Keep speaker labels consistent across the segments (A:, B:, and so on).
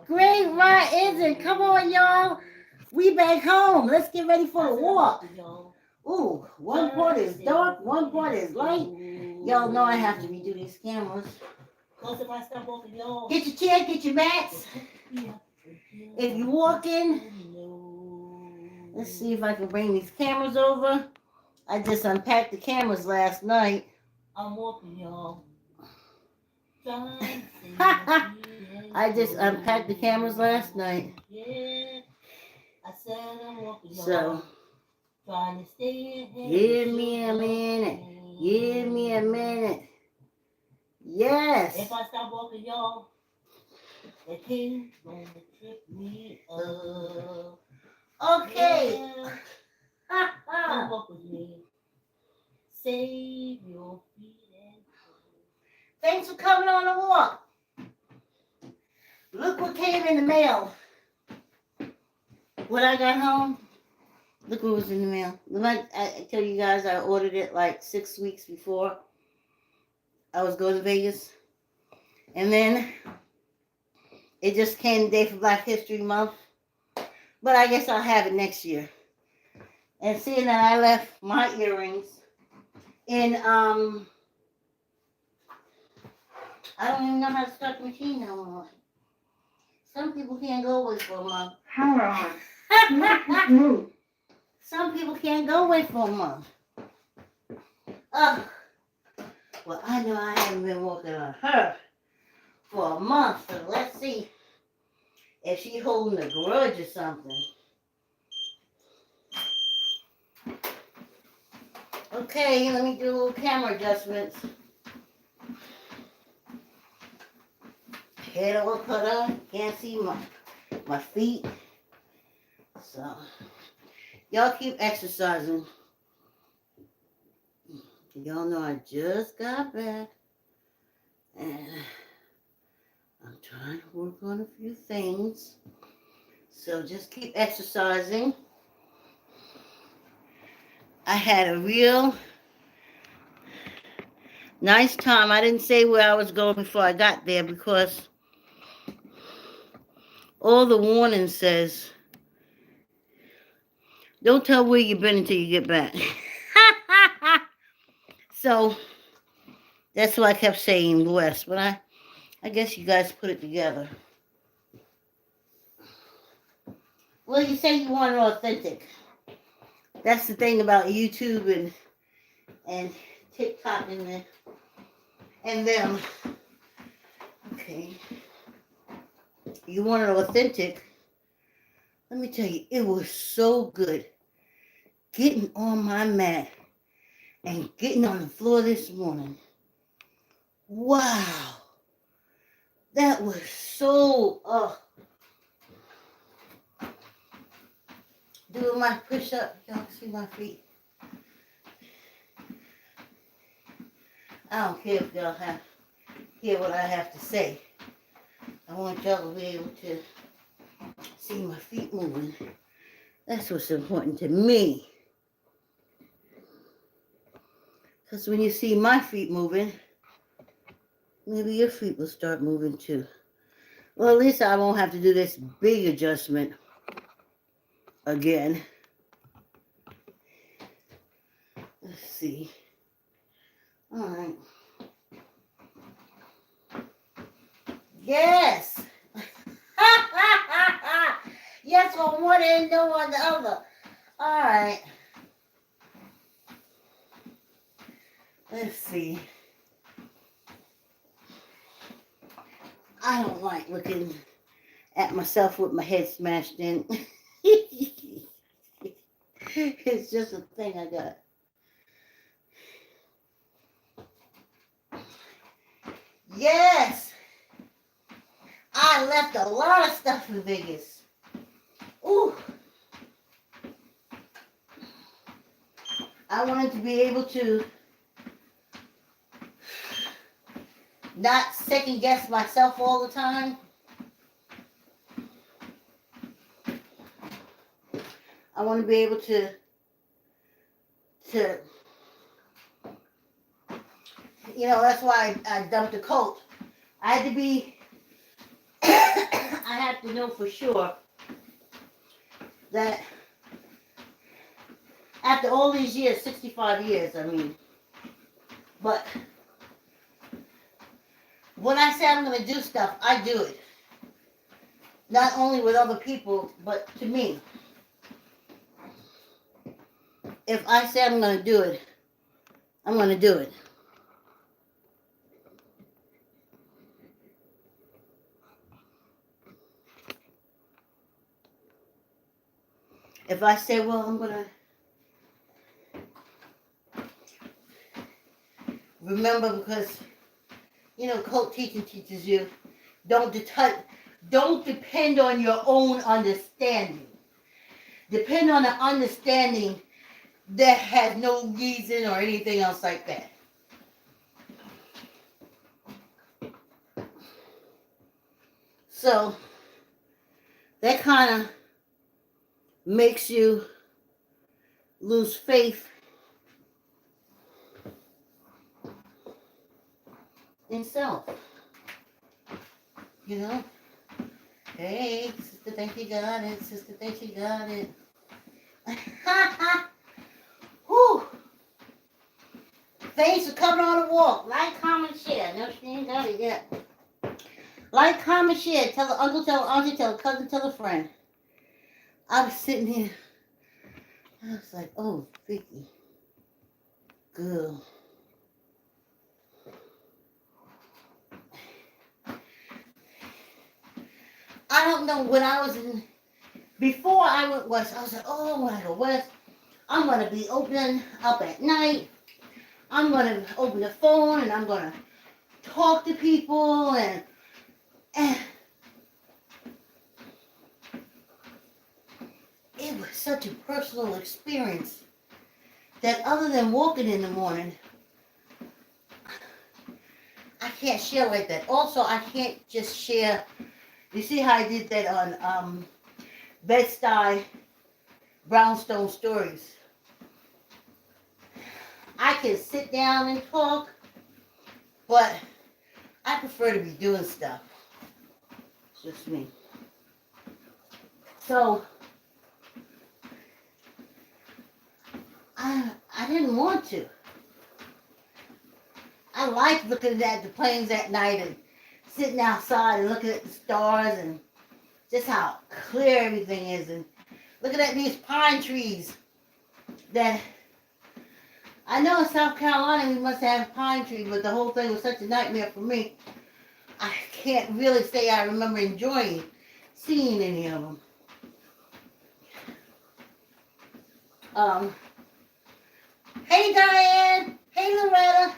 A: Great Rod isn't. Come on, y'all. We back home. Let's get ready for the walk. Ooh, one part is dark, one part is light. Y'all know I have to redo these cameras. Get your chair, get your mats. If you're walking, let's see if I can bring these cameras over. I just unpacked the cameras last night. I'm walking, y'all. I just unpacked the cameras last night. Yeah, I said I'm walking, y'all. So, trying to stay ahead. Give me a minute. Give me a minute. Yes. If I stop walking, y'all, the king's gonna trip me up. Okay. Yeah. Come walk with me. Save your feet and toes. Thanks for coming on the walk. Look what came in the mail. When I got home, look what was in the mail. I tell you guys I ordered it like 6 weeks before I was going to Vegas. And then it just came the day for Black History Month. But I guess I'll have it next year. And seeing that I left my earrings in, I don't even know how to start the machine no more. Some people can't go away for a month. How long? Some people can't go away for a month. Well, I know I haven't been working on her for a month, so let's see if she's holding a grudge or something. Okay, let me do a little camera adjustments. Head all cut up, can't see my feet. So, y'all keep exercising. Y'all know I just got back. And I'm trying to work on a few things. So just keep exercising. I had a real nice time. I didn't say where I was going before I got there because all the warning says, don't tell where you've been until you get back. So that's why I kept saying West, but I guess you guys put it together. Well, you say you want it authentic. That's the thing about YouTube and TikTok and them. Okay. You want it authentic. Let me tell you, it was so good getting on my mat and getting on the floor this morning. Wow. That was so, doing my push-up. Y'all can see my feet. I don't care if y'all hear what I have to say. I want y'all to be able to see my feet moving. That's what's important to me. Because when you see my feet moving, maybe your feet will start moving too. Well, at least I won't have to do this big adjustment again. Let's see. All right. Yes. Yes on one end, no on the other. All right. Let's see. I don't like looking at myself with my head smashed in. It's just a thing I got. Yes. I left a lot of stuff in Vegas. Ooh. I wanted to be able to not second guess myself all the time. I want to be able to that's why I dumped the coat. I had to be I have to know for sure that after all these years, 65 years, I mean, but when I say I'm going to do stuff, I do it. Not only with other people, but to me. If I say I'm going to do it, I'm going to do it. If I say, well, I'm going to remember, because, you know, cult teaching teaches you, don't depend on your own understanding. Depend on an understanding that has no reason or anything else like that. So that kind of makes you lose faith in self. You know? Hey, sister thinks you got it. Sister thinks you got it. Whew. Thanks for coming on the walk. Like, comment, share. No, she ain't got it yet. Like, comment, share. Tell the uncle, tell the auntie, tell the cousin, tell a friend. I was sitting here. I was like, oh, Vicki. Girl. I don't know, when I was in, before I went west, I was like, oh, when I go west, I'm going to be opening up at night. I'm going to open the phone and I'm going to talk to people and it was such a personal experience that other than walking in the morning, I can't share like that. Also, I can't just share. You see how I did that on Bed-Stuy Brownstone Stories? I can sit down and talk, but I prefer to be doing stuff. It's just me. So I didn't want to. I like looking at the planes at night and sitting outside and looking at the stars and just how clear everything is, and looking at these pine trees that I know in South Carolina we must have pine trees, but the whole thing was such a nightmare for me. I can't really say I remember enjoying seeing any of them. Hey Diane, hey Loretta,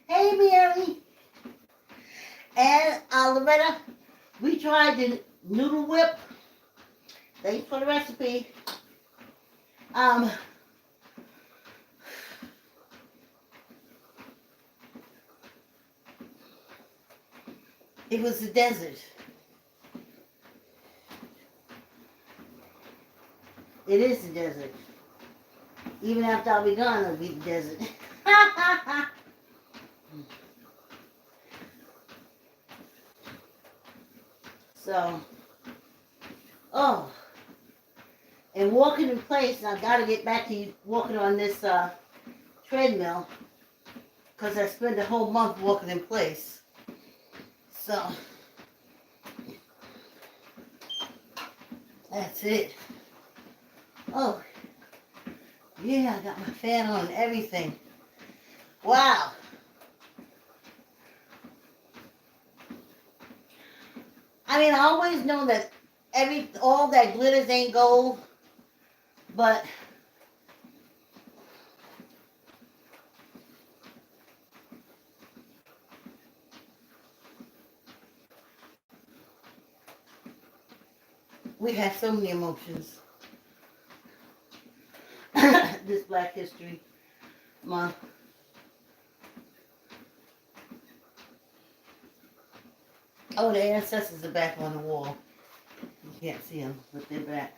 A: hey Mary, and Loretta, we tried the noodle whip. Thanks for the recipe. It was the desert. It is the desert. Even after I'll be gone, it'll be the desert. So, and walking in place, and I've got to get back to walking on this treadmill, because I spent a whole month walking in place. So, that's it. Oh, yeah, I got my fan on and everything. Wow. I mean, I always know that all that glitters ain't gold, but we have so many emotions. This Black History Month. Oh, the ancestors are back on the wall. You can't see them, but they're back.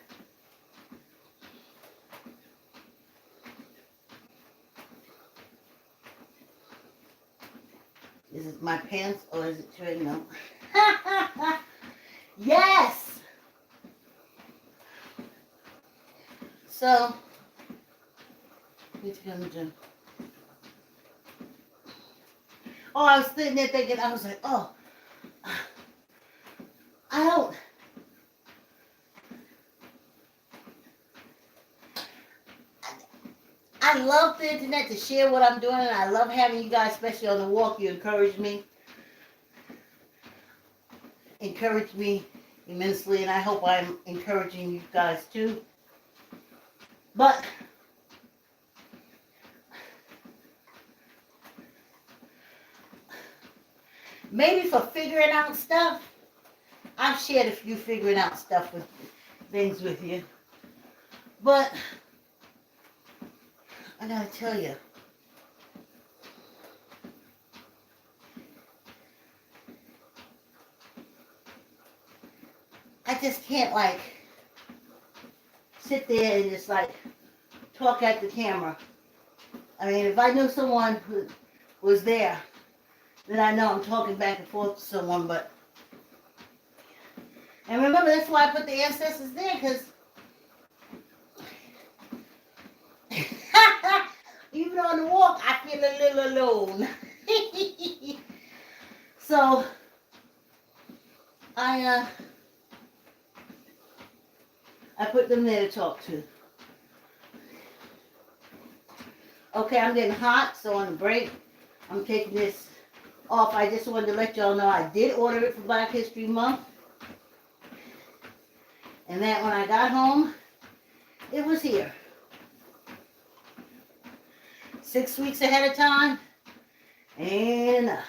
A: Is it my pants or is it treadmill? Yes. So, what you gonna do? Oh, I was sitting there thinking, I was like, oh, I don't. I love the internet to share what I'm doing, and I love having you guys, especially on the walk. You encourage me immensely, and I hope I'm encouraging you guys too. But maybe for figuring out stuff, I've shared a few figuring out stuff with things with you. But I gotta tell you, I just can't like sit there and just like talk at the camera. I mean, if I knew someone who was there, then I know I'm talking back and forth to someone. But and remember, that's why I put the ancestors there, because even on the walk, I feel a little alone. So I put them there to talk to. Okay, I'm getting hot, so on the break, I'm taking this off. I just wanted to let y'all know I did order it for Black History Month. And that when I got home, it was here. 6 weeks ahead of time, ain't enough.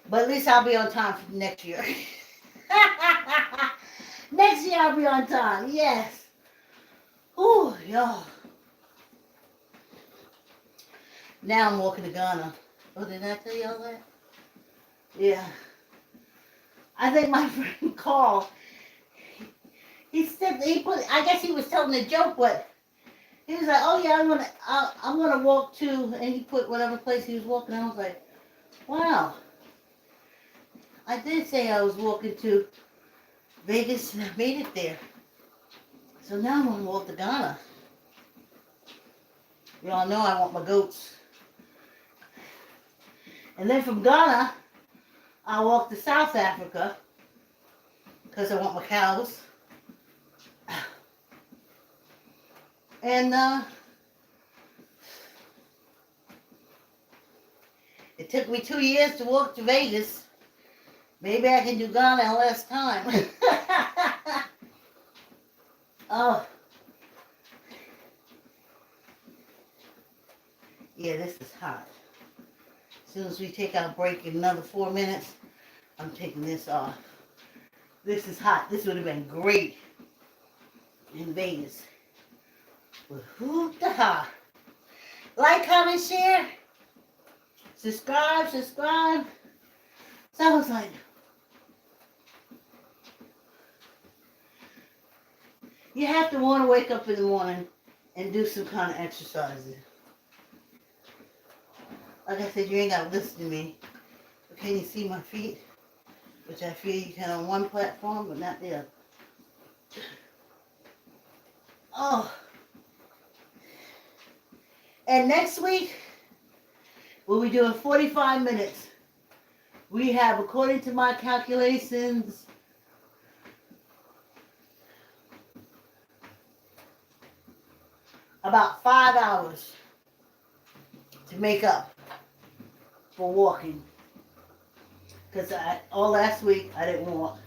A: But at least I'll be on time for next year. Next year I'll be on time, yes. Ooh, y'all. Now I'm walking to Ghana. Oh, did I tell y'all that? Yeah. I think my friend Carl, he said, I guess he was telling a joke, but he was like, oh yeah, I'm gonna walk to, and he put whatever place he was walking. I was like, wow. I did say I was walking to Vegas, and I made it there. So now I'm gonna walk to Ghana. You all know I want my goats. And then from Ghana, I walk to South Africa because I want my cows. And it took me 2 years to walk to Vegas. Maybe I can do Ghana in less time. Oh. Yeah, this is hot. As soon as we take our break in another 4 minutes, I'm taking this off. This is hot. This would have been great in Vegas. But who the ha? Like, comment, share. Subscribe. So I was like, you have to want to wake up in the morning and do some kind of exercising. Like I said, you ain't got to listen to me. But can you see my feet? Which I feel you can on one platform, but not the other. Oh. And next week, we'll be doing 45 minutes. We have, according to my calculations, about 5 hours to make up for walking. Because all last week I didn't walk.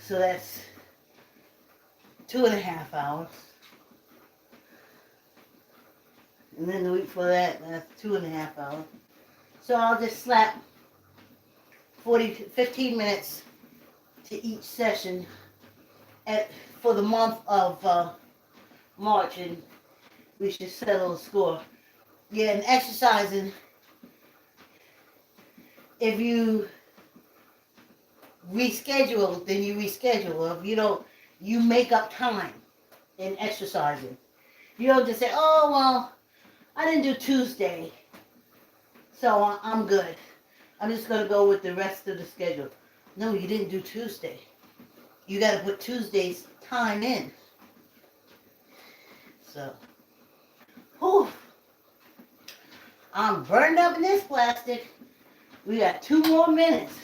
A: So that's 2.5 hours. And then the week before that, that's 2.5 hours. So I'll just slap 15 minutes to each session for the month of March, and we should settle the score. Yeah, and exercising, if you reschedule, then you reschedule. If you don't, you make up time in exercising. You don't just say, oh, well, I didn't do Tuesday, so I'm good. I'm just going to go with the rest of the schedule. No, you didn't do Tuesday. You got to put Tuesday's time in. So, whew. I'm burned up in this plastic. We got 2 more minutes.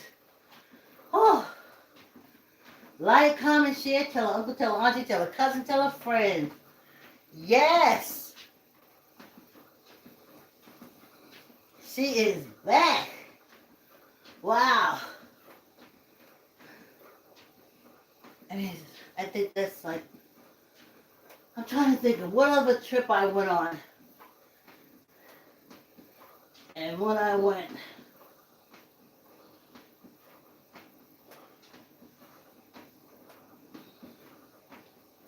A: Oh. Like, comment, share, tell an uncle, tell an auntie, tell a cousin, tell a friend. Yes. She is back. Wow. I mean, I think that's like, I'm trying to think of what other trip I went on. And when I went,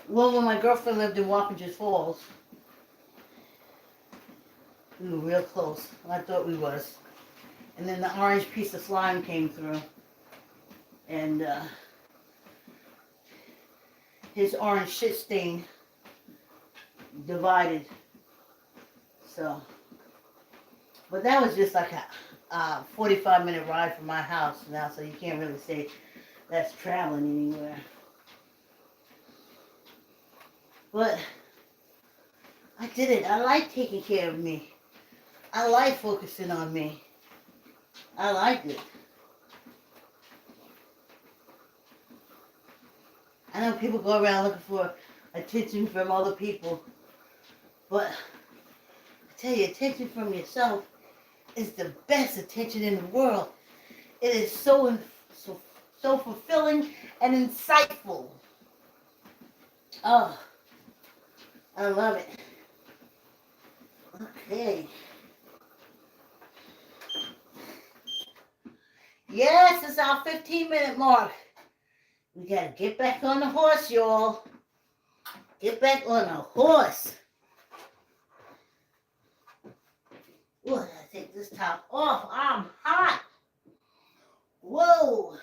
A: well, when my girlfriend lived in Wappingers Falls, we were real close. I thought we was. And then the orange piece of slime came through. And his orange shit stain divided. So, but that was just like a 45-minute ride from my house now, so you can't really say that's traveling anywhere. But I did it. I like taking care of me. I like focusing on me. I like it. I know people go around looking for attention from other people, but I tell you, attention from yourself is the best attention in the world. It is so fulfilling and insightful. Oh, I love it. Okay. Yes, it's our 15-minute mark. We gotta get back on the horse, y'all. Get back on the horse. Ooh, I gotta take this top off. I'm hot. Whoa.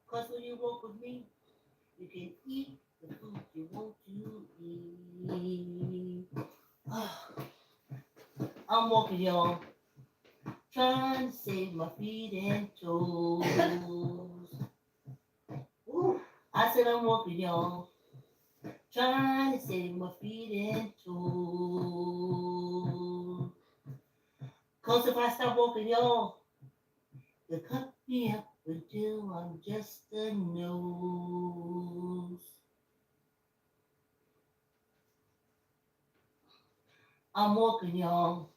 A: Because when you walk with me, you can eat the food you want to eat. Oh, I'm walking, y'all. Trying to save my feet and toes. Ooh, I said I'm walking, y'all. Trying to save my feet and toes. Cause if I stop walking, y'all, they cut me up until I'm just a nose. I'm walking, y'all.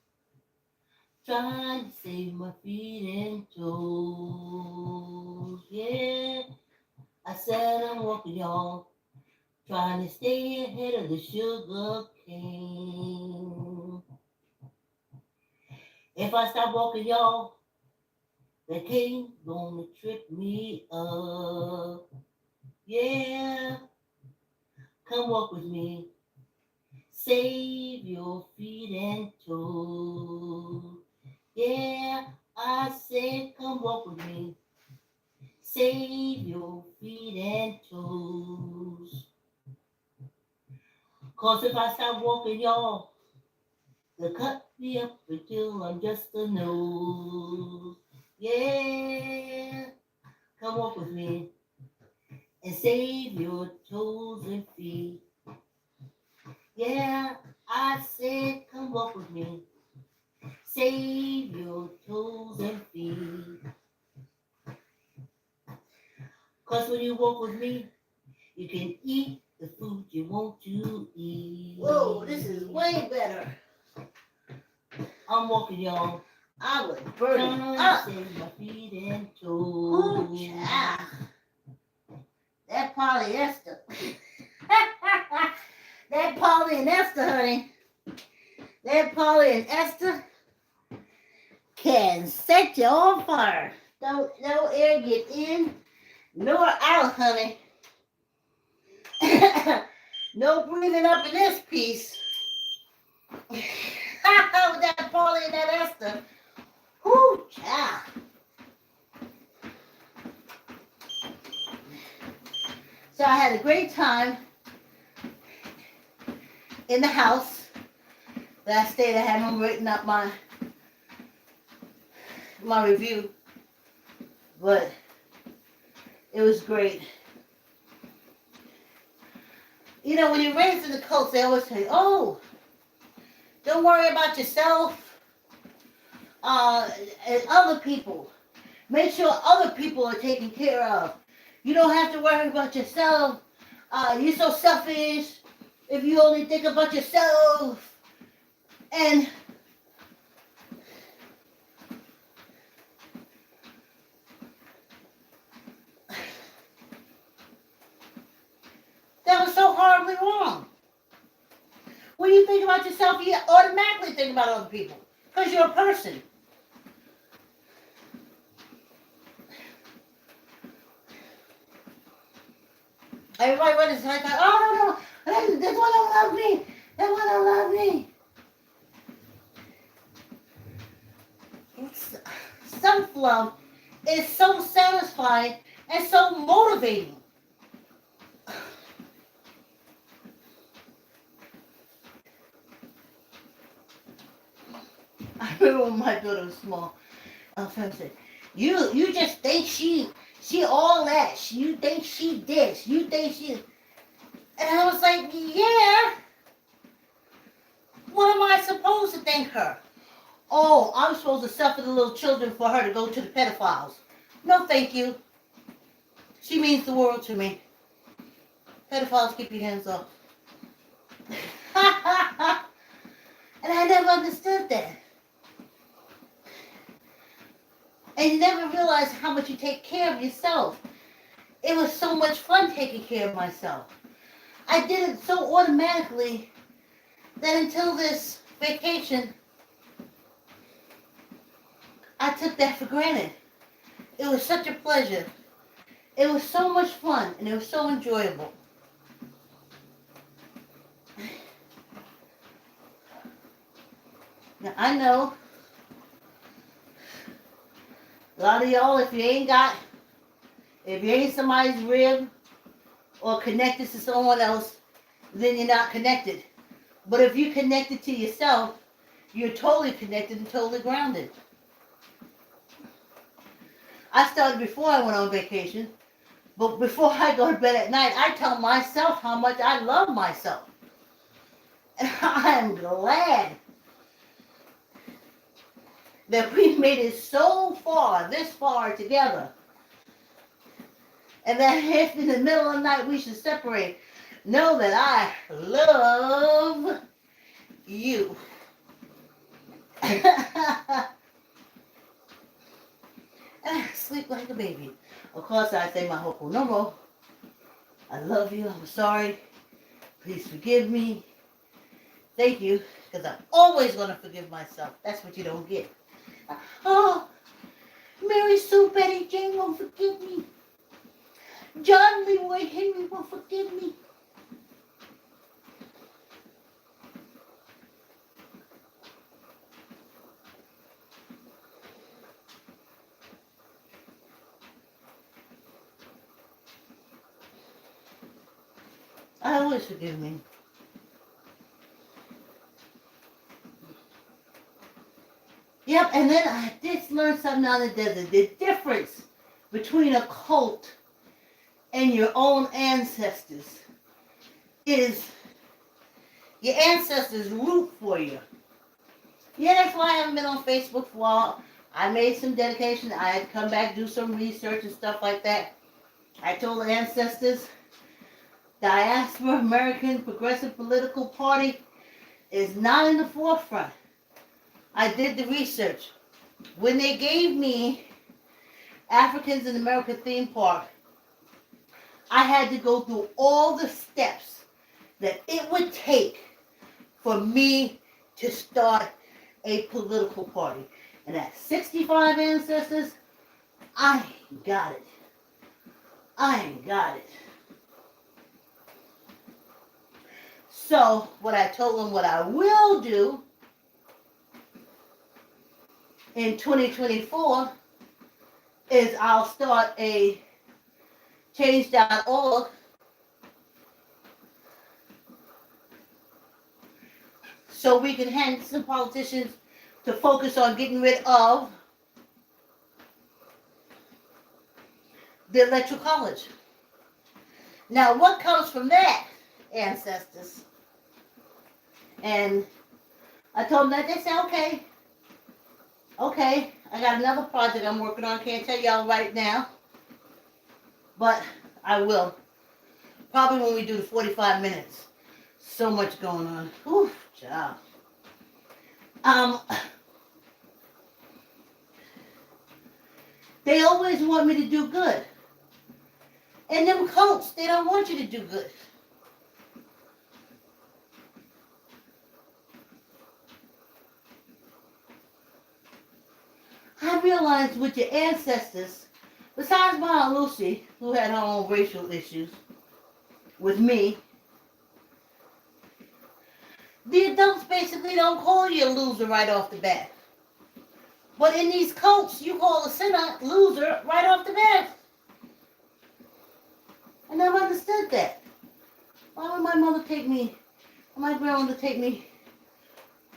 A: Trying to save my feet and toes. Yeah, I said I'm walking, y'all. Trying to stay ahead of the sugar cane. If I stop walking, y'all, the cane gonna trip me up. Yeah, come walk with me. Save your feet and toes. Yeah, I said come walk with me. Save your feet and toes. Cause if I stop walking, y'all, they'll cut me up until I'm just a nose. Yeah, come walk with me and save your toes and feet. Yeah, I said come walk with me. Save your toes and feet. Cause when you walk with me, you can eat the food you want to eat. Whoa, this is way better. I'm walking, y'all. I was burning up. Save my feet and toes. Ooh, child. That polyester. That Polly and Esther, honey. That Polly and Esther can set you on fire. No air get in, nor out, honey. No breathing up in this piece. That Polly and that Esther. Whoo, child. So I had a great time in the house that I stayed. I had them written up my my review, but it was great. You know, when you're raised in the cults, they always say, "Oh, don't worry about yourself and other people. Make sure other people are taken care of. You don't have to worry about yourself. You're so selfish if you only think about yourself." And that was so horribly wrong. When you think about yourself, you automatically think about other people because you're a person. Everybody went is like, "Oh no, this one don't love me. That one don't love me." Self-love is so satisfying and so motivating. I remember when my daughter was small. My friend said, "You just think she all that. You think she this. You think she." And I was like, "Yeah. What am I supposed to think her? Oh, I'm supposed to suffer the little children for her to go to the pedophiles. No, thank you. She means the world to me. Pedophiles, keep your hands off." And I never understood that. And you never realize how much you take care of yourself. It was so much fun taking care of myself. I did it so automatically that until this vacation, I took that for granted. It was such a pleasure. It was so much fun, and it was so enjoyable. Now, I know a lot of y'all, if you ain't somebody's rib or connected to someone else, then you're not connected. But if you're connected to yourself, you're totally connected and totally grounded. I started before I went on vacation, but before I go to bed at night, I tell myself how much I love myself. And I am glad that we made it so far, this far together. And that if in the middle of the night we should separate, know that I love you. And I sleep like a baby. Of course, I say my ho'oponopono. I love you. I'm sorry. Please forgive me. Thank you. Because I'm always going to forgive myself. That's what you don't get. Oh, Mary Sue, Betty Jane won't forgive me. John Leroy Henry won't forgive me. I always forgive me. Yep, and then I did learn something out in the desert. The difference between a cult and your own ancestors is your ancestors root for you. Yeah, that's why I haven't been on Facebook for a while. I made some dedication. I had to come back, do some research and stuff like that. I told the ancestors, Diaspora American Progressive Political Party is not in the forefront. I did the research. When they gave me Africans in America theme park, I had to go through all the steps that it would take for me to start a political party. And at 65 ancestors, I ain't got it. I ain't got it. So what I told them what I will do in 2024 is I'll start a change.org so we can hand some politicians to focus on getting rid of the electoral college. Now, what comes from that, ancestors? And I told them that. They said, okay, I got another project I'm working on. Can't tell y'all right now, but I will. Probably when we do the 45 minutes. So much going on. Whew, job. They always want me to do good. And them cults, they don't want you to do good. I realized with your ancestors, besides my Aunt Lucy, who had her own racial issues with me, the adults basically don't call you a loser right off the bat. But in these cults, you call a sinner loser right off the bat. I never understood that. Why would my mother take me, or my grandmother take me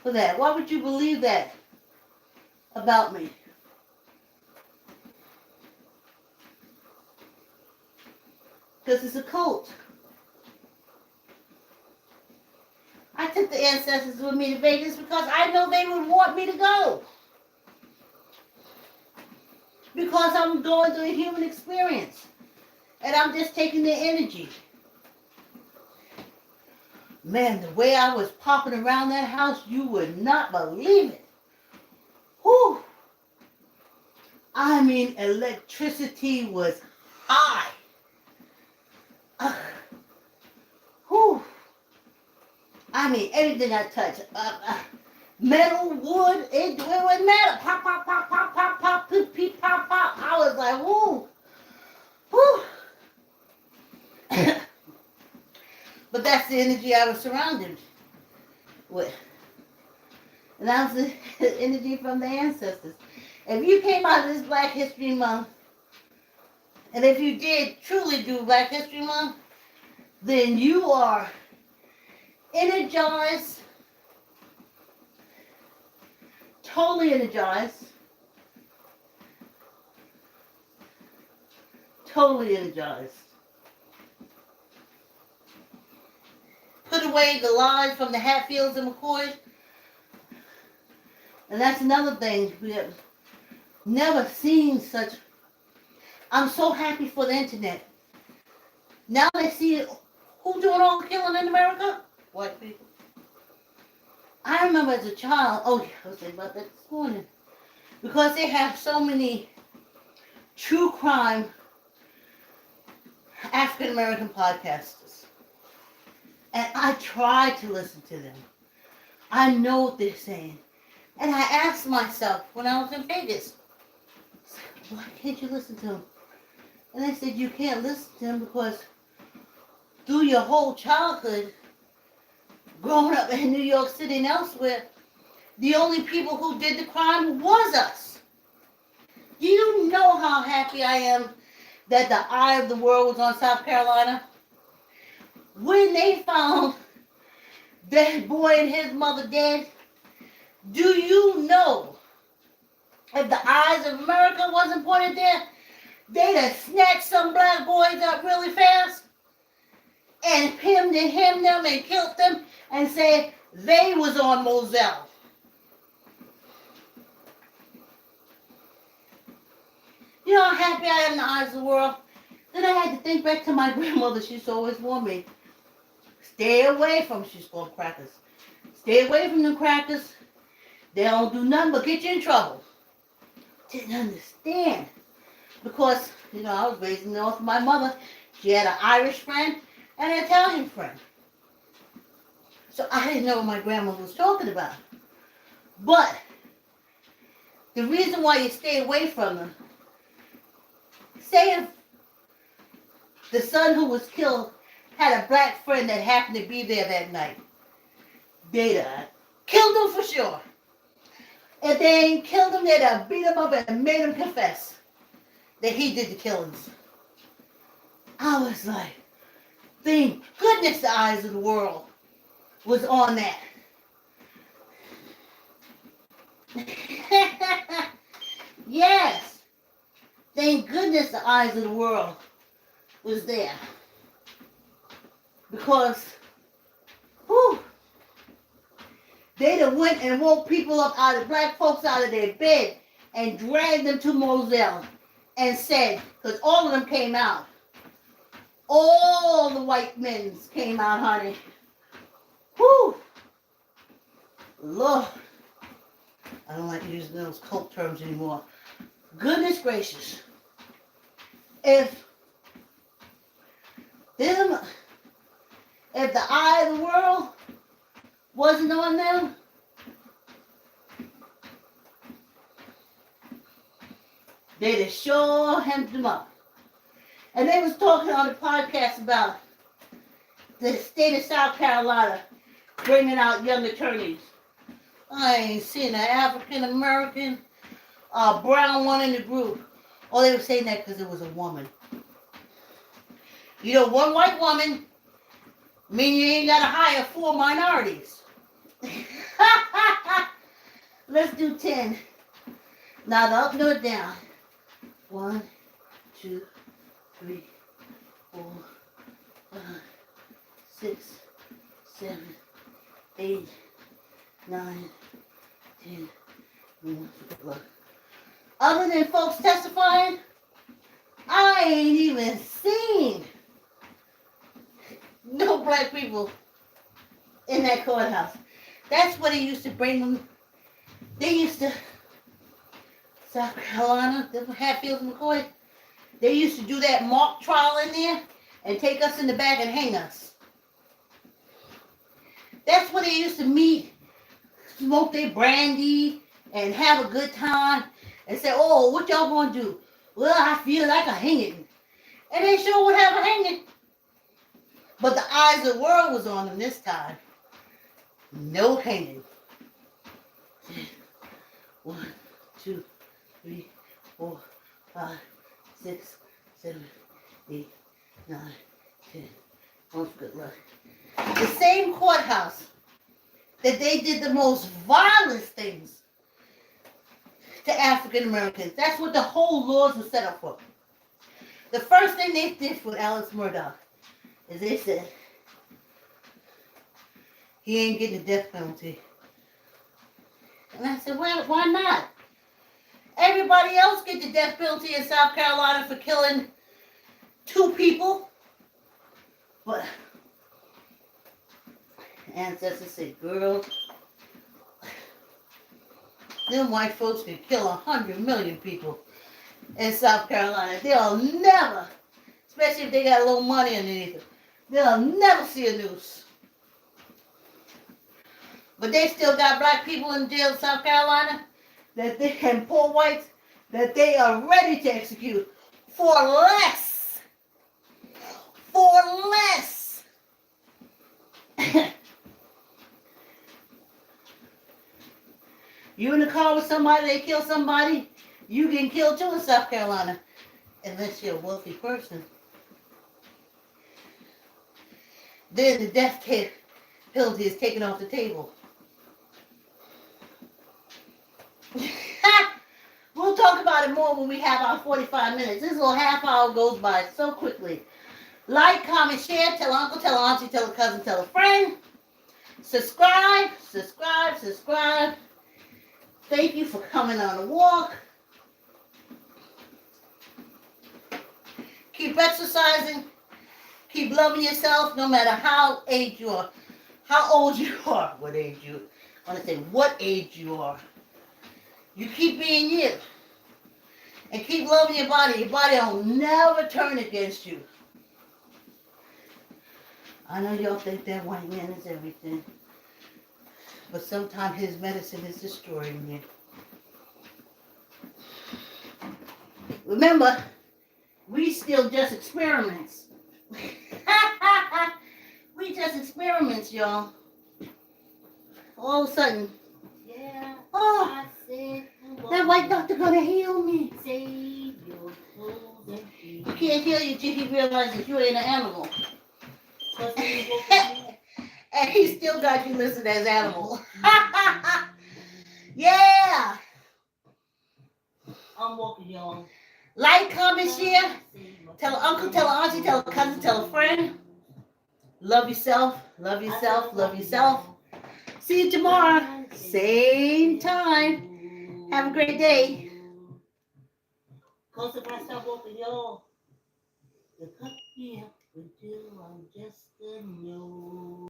A: for that? Why would you believe that about me? Because it's a cult. I took the ancestors with me to Vegas because I know they would want me to go. Because I'm going through a human experience. And I'm just taking their energy. Man, the way I was popping around that house, you would not believe it. Whew. I mean, electricity was high. Whew. I mean, everything I touched. Metal, wood, it wouldn't matter. Pop, pop, pop, pop, pop, pop, peep, peep, pop, pop. I was like, whoo. Whew. But that's the energy I was surrounded with. And that was the energy from the ancestors. If you came out of this Black History Month, and if you did truly do Black History Month, then you are energized, totally energized, totally energized. Put away the lies from the Hatfields and McCoys. And that's another thing. We have never seen such. I'm so happy for the internet. Now they see who's doing all the killing in America? White people. I remember as a child, I was thinking about that this morning. Because they have so many true crime African American podcasters. And I try to listen to them. I know what they're saying. And I asked myself when I was in Vegas, why can't you listen to them? And they said you can't listen to them because through your whole childhood, growing up in New York City and elsewhere, the only people who did the crime was us. Do you know how happy I am that the eye of the world was on South Carolina? When they found that boy and his mother dead, do you know if the eyes of America wasn't pointed there, they'd have snatched some black boys up really fast and hemmed them and killed them and said they was on Moselle. You know how happy I am in the eyes of the world? Then I had to think back to my grandmother. She used to always warn me, stay away from, she's called crackers. Stay away from the crackers. They don't do nothing but get you in trouble. Didn't understand. Because, I was raised in the north with my mother. She had an Irish friend and an Italian friend. So I didn't know what my grandmother was talking about. But the reason why you stay away from them, say if the son who was killed had a black friend that happened to be there that night, they'd have killed him for sure. If they ain't killed him, they'd have beat him up and made him confess that he did the killings. I was like, thank goodness the eyes of the world was on that. Yes. Thank goodness the eyes of the world was there. Because, whew, they done went and woke people up out of black folks out of their bed and dragged them to Moselle and said, because all of them came out. All the white men came out, honey. Whew. Lord. I don't like using those cult terms anymore. Goodness gracious. If the eye of the world wasn't on them, they'd have sure hemmed them up. And they was talking on the podcast about the state of South Carolina bringing out young attorneys. I ain't seen an African American, brown one in the group. Oh, they were saying that because it was a woman. You know, one white woman mean you ain't got to hire 4 minorities. Let's do 10. Now the up, no down. 1, 2, 3, 4, 5, 6, 7, 8, 9, 10. Look. Other than folks testifying, I ain't even seen no black people in that courthouse. That's what they used to bring them. They used to, South Carolina, Hatfield and McCoy, they used to do that mock trial in there and take us in the back and hang us. That's where they used to meet, smoke their brandy, and have a good time, and say, oh, what y'all gonna do? Well, I feel like a hanging. And they sure would have a hanging. But the eyes of the world was on them this time. No hanging. 1, 2, 3, 4, 5, 6, 7, 8, 9, 10. Oh, good luck. The same courthouse that they did the most violent things to African Americans. That's what the whole laws were set up for. The first thing they did with Alex Murdoch is they said, he ain't getting the death penalty. And I said, well, why not? Everybody else get the death penalty in South Carolina for killing 2 people. But ancestors said, girl, them white folks can kill 100 million people in South Carolina. They'll never, especially if they got a little money underneath it, they'll never see a noose. But they still got black people in jail in South Carolina that they, and poor whites that they are ready to execute for less. For less. You in the car with somebody, they kill somebody, you get killed too in South Carolina. Unless you're a wealthy person. Then the death penalty is taken off the table. We'll talk about it more when we have our 45 minutes. This little half hour goes by so quickly. Like, comment, share, tell uncle, tell auntie, tell a cousin, tell a friend. Subscribe, subscribe, subscribe. Thank you for coming on a walk. Keep exercising. Keep loving yourself no matter how age you are. How old you are. What age you are. I want to say what age you are. You keep being you. And keep loving your body. Your body will never turn against you. I know y'all think that white man is everything. But sometimes his medicine is destroying you. Remember, we still just experiments. We just experiments, y'all. All of a sudden, yeah, oh, I said, that white doctor gonna heal me. Save your clothes and feet. He can't heal you till he realizes you ain't an animal. And he still got you listed as animal. Yeah. I'm walking, y'all. Like, comment, share. Tell an uncle, tell an auntie, tell a cousin, tell a friend. Love yourself, love yourself, love yourself. See you tomorrow, same time. Have a great day. Close if I stop walking, y'all. The cut me up until I'm just a no.